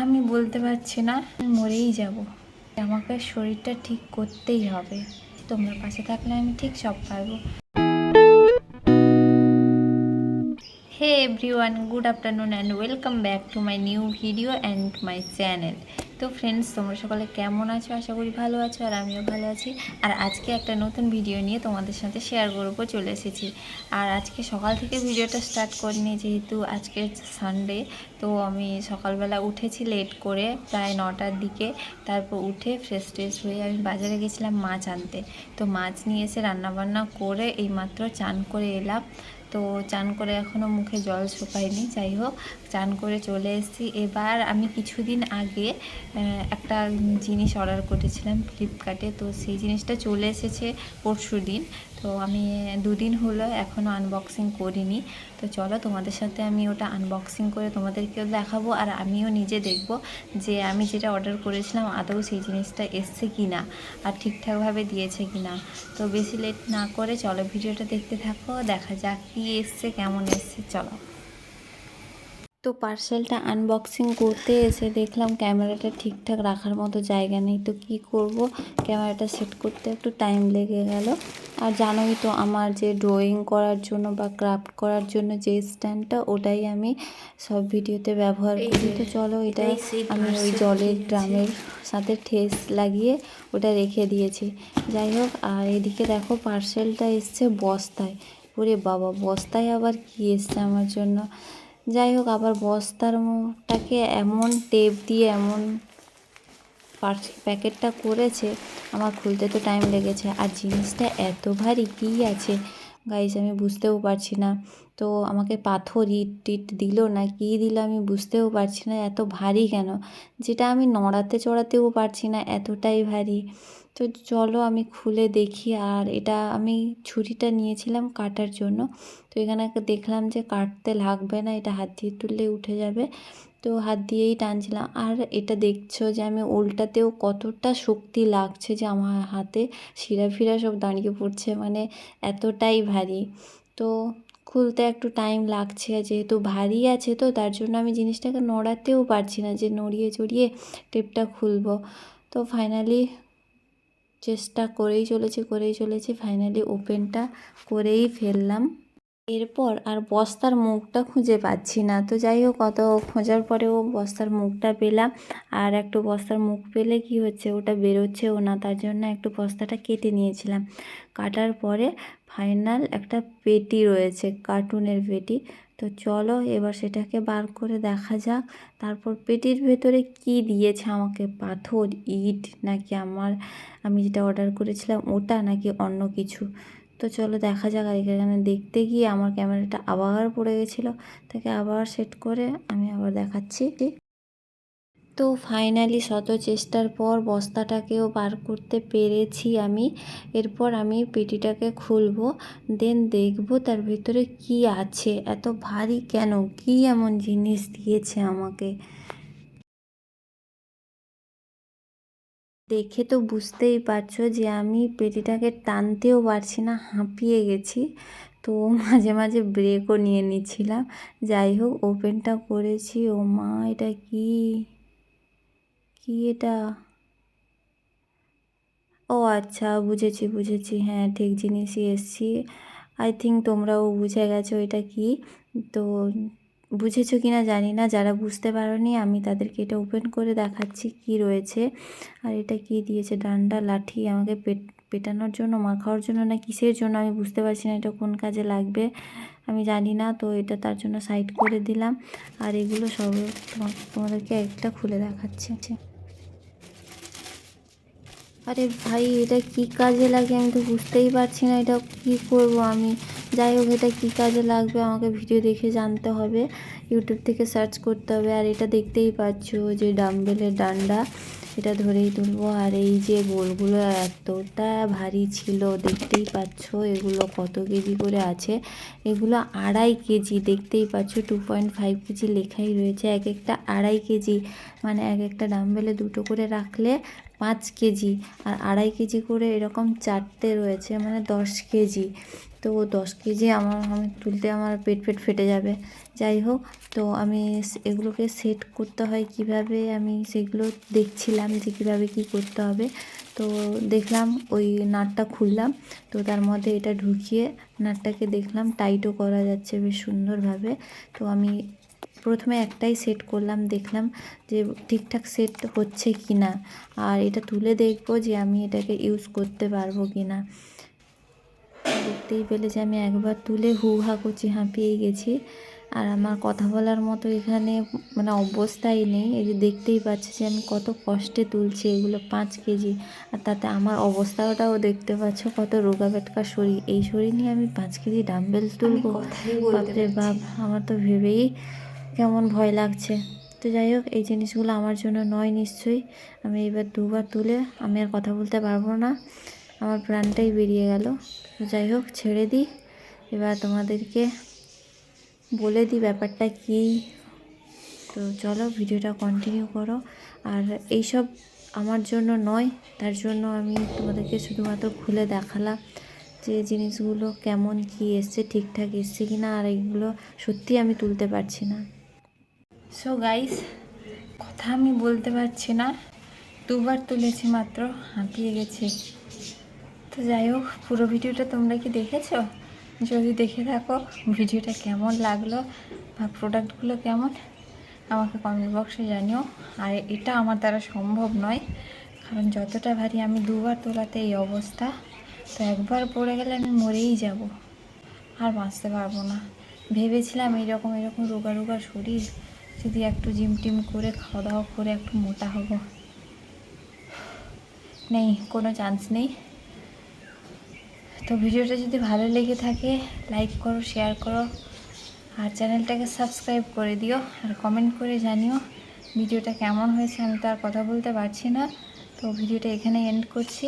আমি বলতে পারছি না, মরেই যাব। আমাকে শরীরটা ঠিক করতেই হবে। তোমরা পাশে থাকলে আমি ঠিক সব পারবো। Hey everyone, good afternoon and welcome back to my new video and my channel. তো ফ্রেন্ডস, তোমরা সকলে কেমন আছো? আশা করি ভালো আছো, আর আমিও ভালো আছি। আর আজকে একটা নতুন ভিডিও নিয়ে তোমাদের সাথে শেয়ার করবো চলে এসেছি। আর আজকে সকাল থেকে ভিডিওটা স্টার্ট করিনি, যেহেতু আজকে সানডে। তো আমি সকালবেলা উঠেছি লেট করে, প্রায় 9টার দিকে। তারপর উঠে ফ্রেশ ট্রেশ হয়ে আমি বাজারে গেছিলাম মাছ আনতে। তো মাছ নিয়ে এসে রান্নাবান্না করে এইমাত্র চান করে এলাম। তো চান করে এখনও মুখে জল শুকায়নি। যাই হোক, চান করে চলে এসেছি। এবার আমি কিছুদিন আগে একটা জিনিস অর্ডার করেছিলাম ফ্লিপকার্টে। তো সেই জিনিসটা চলে এসেছে পরশুদিন। তো আমি 2 দিন হলো এখনও আনবক্সিং করিনি। তো চলো, তোমাদের সাথে আমি ওটা আনবক্সিং করে তোমাদেরকেও দেখাবো, আর আমিও নিজে দেখব যে আমি যেটা অর্ডার করেছিলাম আদৌ সেই জিনিসটা এসছে কি না, আর ঠিকঠাকভাবে দিয়েছে কি না। তো বেশি লেট না করে চলো ভিডিওটা দেখতে থাকো, দেখা যাক কী এসছে, কেমন এসছে। চলো। তো পার্সেলটা আনবক্সিং করতে এসে দেখলাম ক্যামেরাটা ঠিকঠাক রাখার মতো জায়গা নেই। তো কি করব, ক্যামেরাটা সেট করতে একটু টাইম লেগে গেল। আর জানোই তো, আমার যে ড্রয়িং করার জন্য বা ক্রাফট করার জন্য যে স্ট্যান্ডটা, ওটাই আমি সব ভিডিওতে ব্যবহার করি। তো চলো, এটা আমি ওই জলের ড্রামের সাথে ঠেস লাগিয়ে ওটা রেখে দিয়েছি। যাই হোক, আর এদিকে দেখো পার্সেলটা এসছে বস্তায়। ওরে বাবা, বস্তায় আবার কি এসছে আমার জন্য। যাই হোক, আবার বস্তারটাকে এমন টেপ দিয়ে এমন প্যাকেটটা করেছে, আমার খুলতে তো টাইম লেগেছে। আর জিনিসটা এত ভারী, কী আছে গাইস আমি বুঝতেও পারছি না। তো আমাকে পাথর ইট টিট দিল না কী দিল আমি বুঝতেও পারছি না, এত ভারী কেন, যেটা আমি নড়াতে চড়াতেও পারছি না, এতটাই ভারী। তো চলো আমি খুলে দেখি। আর এটা আমি ছুরিটা নিয়েছিলাম কাটার জন্য। তো এখানে দেখলাম যে কাটতে লাগবে না, এটা হাত দিয়ে তুললে উঠে যাবে। তো হাত দিয়েই টানছিলাম। আর এটা দেখছো যে আমি উল্টাতেও কতটা শক্তি লাগছে, যে আমার হাতে শিরা ফিরা সব দাঁড়িয়ে পড়ছে, মানে এতটাই ভারী। তো খুলতে একটু টাইম লাগছে, যেহেতু ভারী আছে তো তার জন্য আমি জিনিসটাকে নড়াতেও পারছি না, যে নড়িয়ে চড়িয়ে টেপটা খুলবো। তো ফাইনালি চেষ্টা করেই চলেছি, ফাইনালি ওপেনটা করেই ফেললাম। এরপর আর বস্তার মুখটা খুঁজে পাচ্ছি না। তো যাই হোক, কত খোঁজার পরেও বস্তার মুখটা পেলাম। আর একটু বস্তার মুখ পেলে কি হচ্ছে, ওটা বেরোচ্ছেও না, তার জন্য একটু বস্তাটা কেটে নিয়েছিলাম। কাটার পরে ফাইনাল একটা পেটি রয়েছে, কার্টুনের পেটি। তো চলো এবার সেটাকে বার করে দেখা যাক। তারপর পেটির ভেতরে কি দিয়েছে আমাকে, পাথর ইট নাকি আমি যেটা অর্ডার করেছিলাম ওটা, নাকি অন্য কিছু। তো চলো দেখা যাক। আর এখানে দেখতে গিয়ে আমার ক্যামেরাটা আবার পড়ে গেছিলো, তাকে আবার সেট করে আমি আবার দেখাচ্ছি। তো ফাইনালি শত চেষ্টার পর বস্তাটাকেও বার করতে পেরেছি আমি। এরপর আমি পেটিটাকে খুলবো, দেন দেখবো তার ভিতরে কি আছে, এত ভারী কেন, কি এমন জিনিস দিয়েছে আমাকে। দেখে তো বুঝতেই পারছো যে আমি পেটিটাকে টানতেও পারছি না, হাঁপিয়ে গেছি। তো মাঝে মাঝে ব্রেকও নিয়ে নিচ্ছিলাম। যাই হোক, ওপেনটা করেছি। ও মা, এটা কি, কি এটা? ও আচ্ছা, বুঝেছি, হ্যাঁ ঠিক জিনিসই এসছি। আই থিঙ্ক তোমরাও বুঝে গেছো এটা কি। তো বুঝেছো কি না জানি না, যারা বুঝতে পারোনি আমি তাদেরকে এটা ওপেন করে দেখাচ্ছি কি রয়েছে। আর এটা কি দিয়েছে, ডান্ডা লাঠি, আমাকে পেটানোর জন্য, মার খাওয়ার জন্য, না কিসের জন্য আমি বুঝতে পারছি না, এটা কোন কাজে লাগবে আমি জানি না। তো এটা তার জন্য সাইড করে দিলাম। আর এগুলো সব তোমাদেরকে একটা খুলে দেখাচ্ছি। আরে ভাই, এটা কি কাজে লাগে আমি তো বুঝতেই পারছি না, এটা কি করব আমি। যাই হোক, এটা কি কাজে লাগবে আমাকে ভিডিও দেখে জানতে হবে, ইউটিউব থেকে সার্চ করতে হবে। আর এটা দেখতেই পাচ্ছ যে ডাম্বেলের ডান্ডা, এটা ধরেই তুলবো। আর এই যে গোলগুলো এতটা ভারী ছিল, দেখতেই পাচ্ছ এগুলো কত কেজি করে আছে। এগুলো 2.5 কেজি, দেখতেই পাচ্ছ 2.5 কেজি লেখাই রয়েছে, এক একটা 2.5 কেজি। মানে এক একটা ডাম্বেলে 2টো করে রাখলে 5 কেজি, আর 2.5 কেজি করে এরকম 4টে রয়েছে, মানে 10 কেজি। তো 10 কেজি আমি তুলতে আমার পেট ফেটে যাবে। যাই হোক, তো আমি এগুলোকে সেট করতে হয় কিভাবে, আমি সেগুলো দেখছিলাম যে কীভাবে কী করতে হবে। তো দেখলাম ওই নাটটা খুললাম, তো তার মধ্যে এটা ঢুকিয়ে নাটটাকে দেখলাম টাইটও করা যাচ্ছে বেশ সুন্দরভাবে। তো আমি প্রথমে একটাই সেট করলাম, দেখলাম যে ঠিকঠাক সেট হচ্ছে কি না, আর এটা তুলে দেখবো যে আমি এটাকে ইউজ করতে পারবো কি না। দেখতেই পেলে যে আমি একবার তুলে হু হা করছি, হাঁপিয়েই গেছি। আর আমার কথা বলার মতো এখানে মানে অবস্থাই নেই। এই যে দেখতেই পাচ্ছি যে আমি কত কষ্টে তুলছি এগুলো 5 কেজি, আর তাতে আমার অবস্থাটাও দেখতে পাচ্ছ, কত রোগা বেটকা শরীর। এই শরীর নিয়ে আমি 5 কেজি ডাম্বেল তুলবো, বাপরে বাপ, আমার তো ভেবেই কেমন ভয় লাগছে। তো যাই হোক, এই জিনিসগুলো আমার জন্য নয় নিশ্চয়ই। আমি এবার 2বার তুলে আমি আর কথা বলতে পারবো না, আমার প্রাণটাই বেরিয়ে গেল। তো যাই হোক, ছেড়ে দিই। এবার তোমাদেরকে বলে দিই ব্যাপারটা কী। তো চলো ভিডিওটা কন্টিনিউ করো। আর এইসব আমার জন্য নয়, তার জন্য আমি তোমাদেরকে শুধুমাত্র খুলে দেখালাম যে জিনিসগুলো কেমন কি এসছে, ঠিকঠাক এসছে কি না, আর এইগুলো সত্যি আমি তুলতে পারছি না। সো গাইস, কথা আমি বলতে পারছি না, 2বার তুলেছি মাত্র, হাঁপিয়ে গেছি। তো যাই হোক, পুরো ভিডিওটা তোমরা কি দেখেছো? যদি দেখে থাকো, ভিডিওটা কেমন লাগলো বা প্রোডাক্টগুলো কেমন আমাকে কমেন্ট বক্সে জানিও। আর এটা আমার দ্বারা সম্ভব নয়, কারণ যতটা ভারী, আমি 2বার তোলাতে এই অবস্থা। তো একবার পড়ে গেলে আমি মরেই যাব, আর বাঁচতে পারবো না। ভেবেছিলাম এরকম রোগা শরীর, যদি একটু জিম টিম করে খাওয়া দাওয়া করে একটু মোটা হব, নেই, কোনো চান্স নেই। তো ভিডিওটা যদি ভালো লেগে থাকে লাইক করো, শেয়ার করো, আর চ্যানেলটাকে সাবস্ক্রাইব করে দিও, আর কমেন্ট করে জানিও ভিডিওটা কেমন হয়েছে। আমি তো আর কথা বলতে পারছি না, তো ভিডিওটা এখানে এন্ড করছি।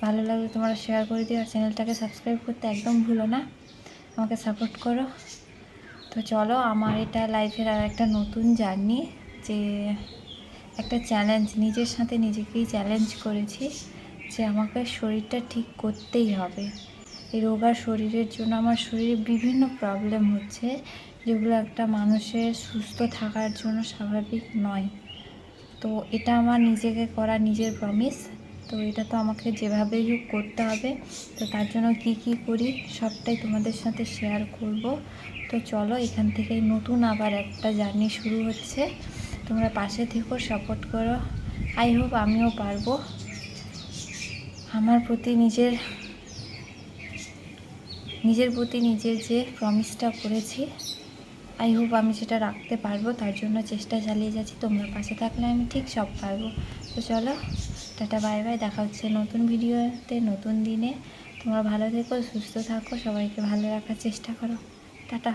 ভালো লাগলে তোমরা শেয়ার করে দিও, আর চ্যানেলটাকে সাবস্ক্রাইব করতে একদম ভুলো না, আমাকে সাপোর্ট করো। তো চলো, আমার এটা লাইফের আর একটা নতুন জার্নি, যে একটা চ্যালেঞ্জ, নিজের সাথে নিজেকেই চ্যালেঞ্জ করেছি যে আমাকে শরীরটা ঠিক করতেই হবে। এই রোগা শরীরের জন্য আমার শরীরে বিভিন্ন প্রবলেম হচ্ছে, যেগুলো একটা মানুষের সুস্থ থাকার জন্য স্বাভাবিক নয়। তো এটা আমার নিজেকে করা নিজের প্রমিস। তো এটা তো আমাকে যেভাবেই হোক করতে হবে। তো তার জন্য কি কি করি সবটাই তোমাদের সাথে শেয়ার করব। তো চলো, এখান থেকেই নতুন আবার একটা জার্নি শুরু হচ্ছে। তোমরা পাশে থেকো, সাপোর্ট করো। আই হোপ আমিও পারবো। আমার প্রতি নিজের প্রতি নিজের যে প্রমিসটা করেছি, আই হোপ আমি সেটা রাখতে পারবো। তার জন্য চেষ্টা চালিয়ে যাচ্ছি। তোমরা পাশে থাকলে আমি ঠিক সব পারবো। তো চলো, টাটা, বাই বাই। দেখা হচ্ছে নতুন ভিডিওতে, নতুন দিনে। তোমরা ভালো থেকো, সুস্থ থাকো, সবাইকে ভালো রাখার চেষ্টা করো। টাটা।